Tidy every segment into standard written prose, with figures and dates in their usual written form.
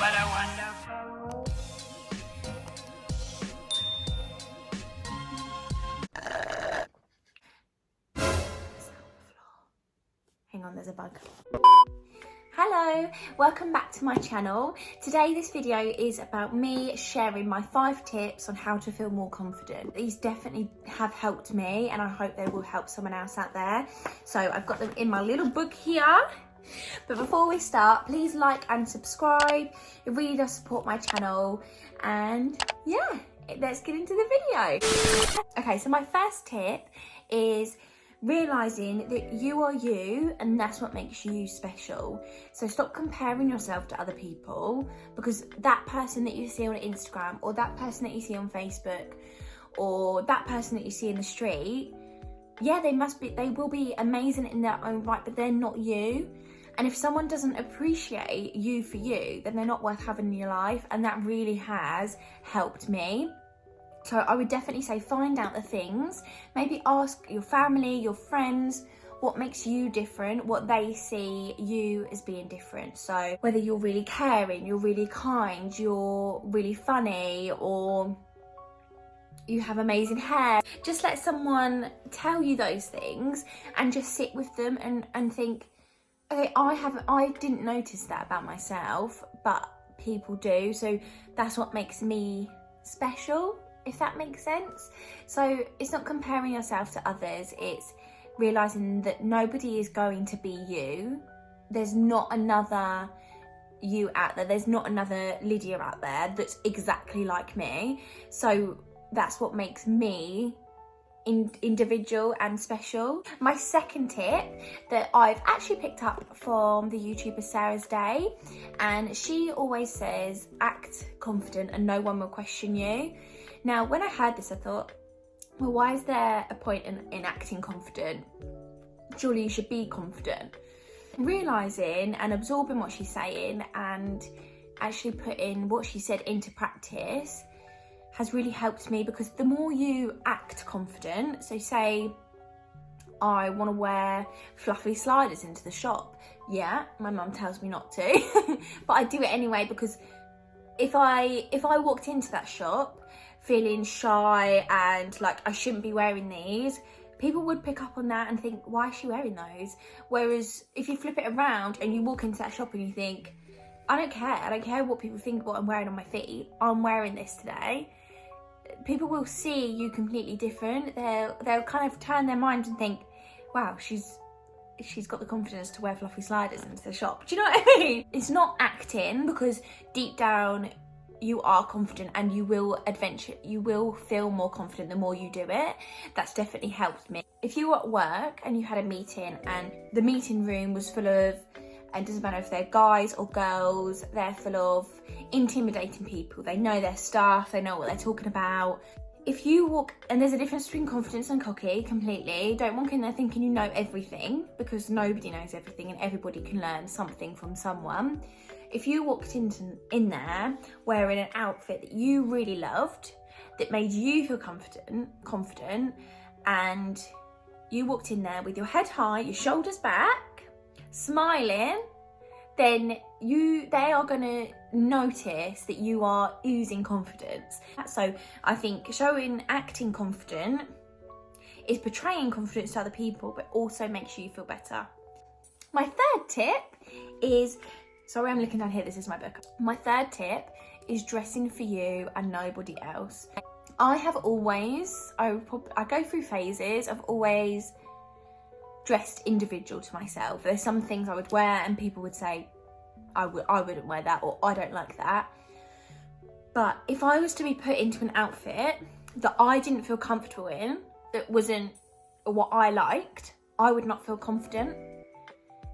what a wonderful. Hang on, there's a bug. Hello, welcome back to my channel. Today this video is about me sharing my 5 tips on how to feel more confident. These definitely have helped me and I hope they will help someone else out there. So I've got them in my little book here. But before we start, please like and subscribe. It really does support my channel. And yeah, let's get into the video. Okay, so my first tip is realising that you are you and that's what makes you special. So stop comparing yourself to other people, because that person that you see on Instagram or that person that you see on Facebook or that person that you see in the street, yeah, they will be amazing in their own right, but they're not you. And if someone doesn't appreciate you for you, then they're not worth having in your life. And that really has helped me. So I would definitely say find out the things, maybe ask your family, your friends, what makes you different, what they see you as being different. So whether you're really caring, you're really kind, you're really funny, or you have amazing hair. Just let someone tell you those things and just sit with them and think, okay, I didn't notice that about myself, but people do. So that's what makes me special, if that makes sense. So it's not comparing yourself to others, it's realising that nobody is going to be you. There's not another you out there, there's not another Lydia out there that's exactly like me. So that's what makes me individual and special. My second tip that I've actually picked up from the YouTuber Sarah's Day, and she always says act confident and no one will question you. Now when I heard this I thought, well, why is there a point in acting confident? Surely you should be confident. Realising and absorbing what she's saying and actually putting what she said into practice has really helped me, because the more you act confident, so say I want to wear fluffy sliders into the shop, yeah, my mum tells me not to, but I do it anyway, because if I walked into that shop feeling shy and like I shouldn't be wearing these, people would pick up on that and think, why is she wearing those? Whereas if you flip it around and you walk into that shop and you think, I don't care what people think what I'm wearing on my feet, I'm wearing this today, people will see you completely different. They'll kind of turn their mind and think, wow, she's got the confidence to wear fluffy sliders into the shop. Do you know what I mean? It's not acting, because deep down you are confident and you will feel more confident the more you do it. That's definitely helped me. If you were at work and you had a meeting and the meeting room was full of, and it doesn't matter if they're guys or girls, they're full of intimidating people. They know their stuff, they know what they're talking about. If you walk, and there's a difference between confidence and cocky completely. Don't walk in there thinking you know everything, because nobody knows everything and everybody can learn something from someone. If you walked in there wearing an outfit that you really loved, that made you feel confident, and you walked in there with your head high, your shoulders back, smiling, then they are going to notice that you are oozing confidence. So I think acting confident is portraying confidence to other people, but also makes you feel better. My third tip is, sorry I'm looking down here, this is my book. My third tip is dressing for you and nobody else. I go through phases of always dressed individual to myself. There's some things I would wear and people would say, I wouldn't wear that, or I don't like that. But if I was to be put into an outfit that I didn't feel comfortable in, that wasn't what I liked, I would not feel confident.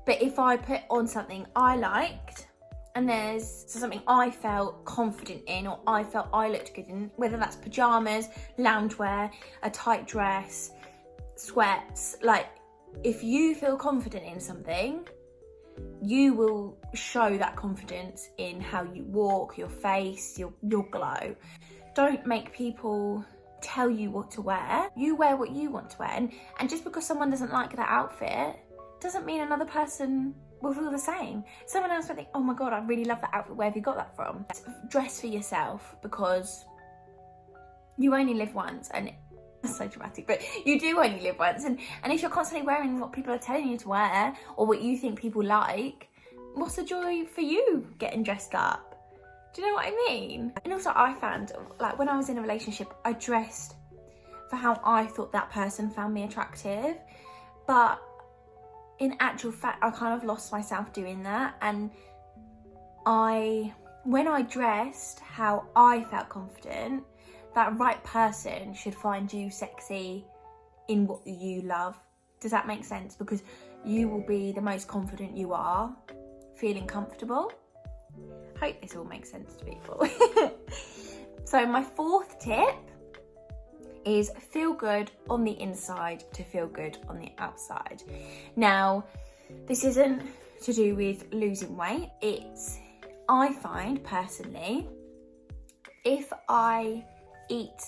But if I put on something I liked, and there's something I felt confident in, or I felt I looked good in, whether that's pajamas, loungewear, a tight dress, sweats, like, if you feel confident in something, you will show that confidence in how you walk, your face, your glow. Don't make people tell you what to wear. You wear what you want to wear. And just because someone doesn't like that outfit doesn't mean another person will feel the same. Someone else might think, oh my God, I really love that outfit. Where have you got that from? Dress for yourself, because you only live once, and that's so dramatic, but you do only live once. And if you're constantly wearing what people are telling you to wear or what you think people like, what's the joy for you getting dressed up? Do you know what I mean? And also I found, like, when I was in a relationship, I dressed for how I thought that person found me attractive. But in actual fact, I kind of lost myself doing that. And when I dressed how I felt confident, that right person should find you sexy in what you love. Does that make sense? Because you will be the most confident you are, feeling comfortable. Hope this all makes sense to people. So my fourth tip is feel good on the inside to feel good on the outside. Now, this isn't to do with losing weight. I find personally, if I eat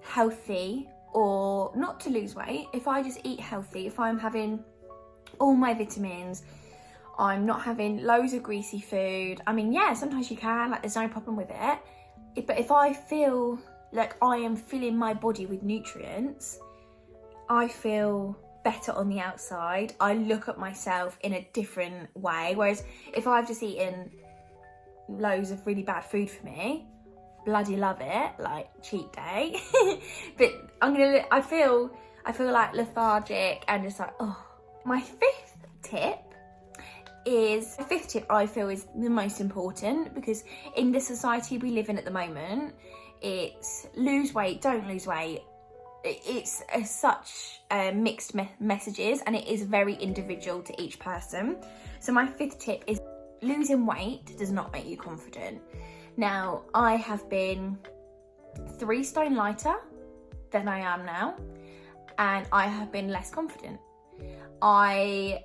healthy, or not to lose weight, if I just eat healthy, if I'm having all my vitamins, I'm not having loads of greasy food. I mean, yeah, sometimes you can, like, there's no problem with it. But if I feel like I am filling my body with nutrients, I feel better on the outside. I look at myself in a different way. Whereas if I've just eaten loads of really bad food for me, bloody love it, like cheat day. But I feel like lethargic and just like, oh. My fifth tip I feel is the most important, because in the society we live in at the moment, it's lose weight, don't lose weight. It's such mixed messages, and it is very individual to each person. So my fifth tip is losing weight does not make you confident. Now, I have been 3 stone lighter than I am now, and I have been less confident. I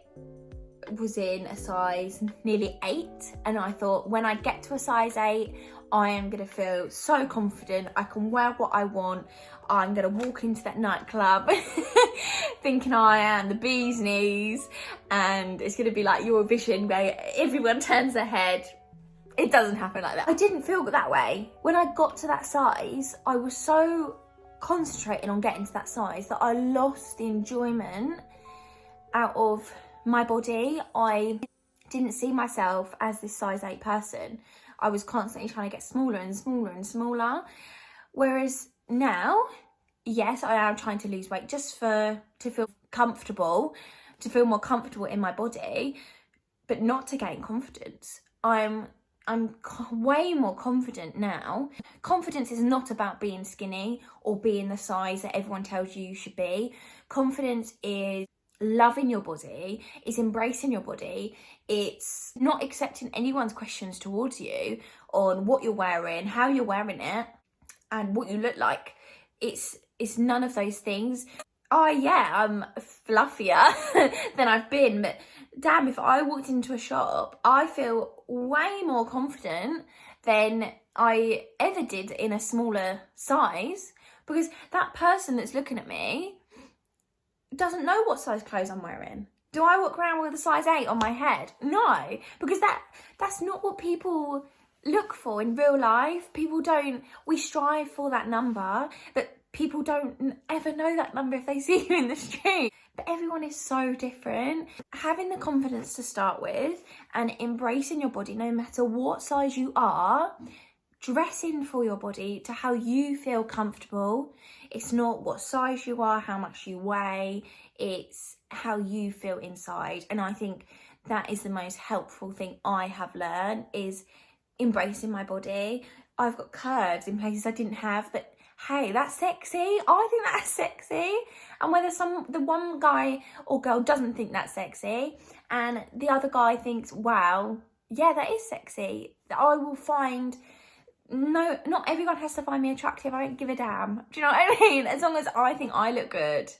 was in a size nearly 8, and I thought when I get to a size 8, I am going to feel so confident. I can wear what I want. I'm going to walk into that nightclub thinking I am the bee's knees, and it's going to be like Eurovision where everyone turns their head. It doesn't happen like that. I didn't feel that way. When I got to that size, I was so concentrating on getting to that size that I lost the enjoyment out of my body. I didn't see myself as this size 8 person. I was constantly trying to get smaller and smaller and smaller. Whereas now, yes, I am trying to lose weight just to feel comfortable, to feel more comfortable in my body, but not to gain confidence. I'm way more confident now. Confidence is not about being skinny or being the size that everyone tells you should be. Confidence is loving your body, it's embracing your body, it's not accepting anyone's questions towards you on what you're wearing, how you're wearing it, and what you look like. It's none of those things. I'm fluffier than I've been, but damn, if I walked into a shop, I feel way more confident than I ever did in a smaller size, because that person that's looking at me doesn't know what size clothes I'm wearing. Do I walk around with a size 8 on my head? No, because that's not what people look for in real life. We strive for that number, but people don't ever know that number if they see you in the street. But everyone is so different. Having the confidence to start with and embracing your body no matter what size you are, dressing for your body to how you feel comfortable. It's not what size you are, how much you weigh, it's how you feel inside. And I think that is the most helpful thing I have learned, is embracing my body. I've got curves in places I didn't have, but hey, that's sexy. I think that's sexy. And whether the one guy or girl doesn't think that's sexy and the other guy thinks, wow, yeah, that is sexy, I will find... No, not everyone has to find me attractive. I don't give a damn. Do you know what I mean? As long as I think I look good,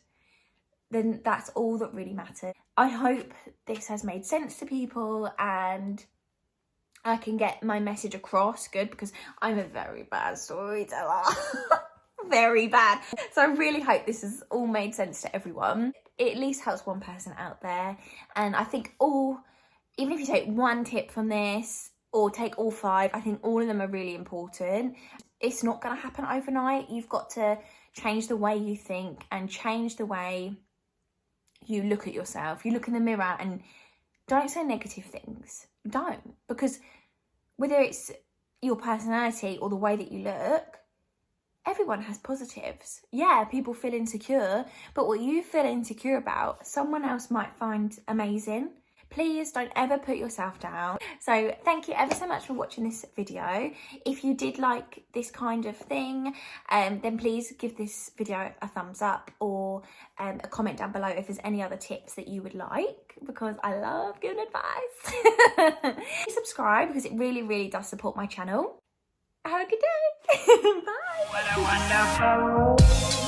then that's all that really matters. I hope this has made sense to people and I can get my message across good, because I'm a very bad storyteller. very bad. So I really hope this has all made sense to everyone. It at least helps one person out there. And I think even if you take one tip from this or take all 5, I think all of them are really important. It's not going to happen overnight. You've got to change the way you think and change the way you look at yourself. You look in the mirror and don't say negative things. Don't. Because whether it's your personality or the way that you look, everyone has positives. Yeah, people feel insecure, but what you feel insecure about, someone else might find amazing. Please don't ever put yourself down. So thank you ever so much for watching this video. If you did like this kind of thing, then please give this video a thumbs up or a comment down below if there's any other tips that you would like, because I love giving advice. Subscribe because it really, really does support my channel. Have a good day. Bye. What a wonderful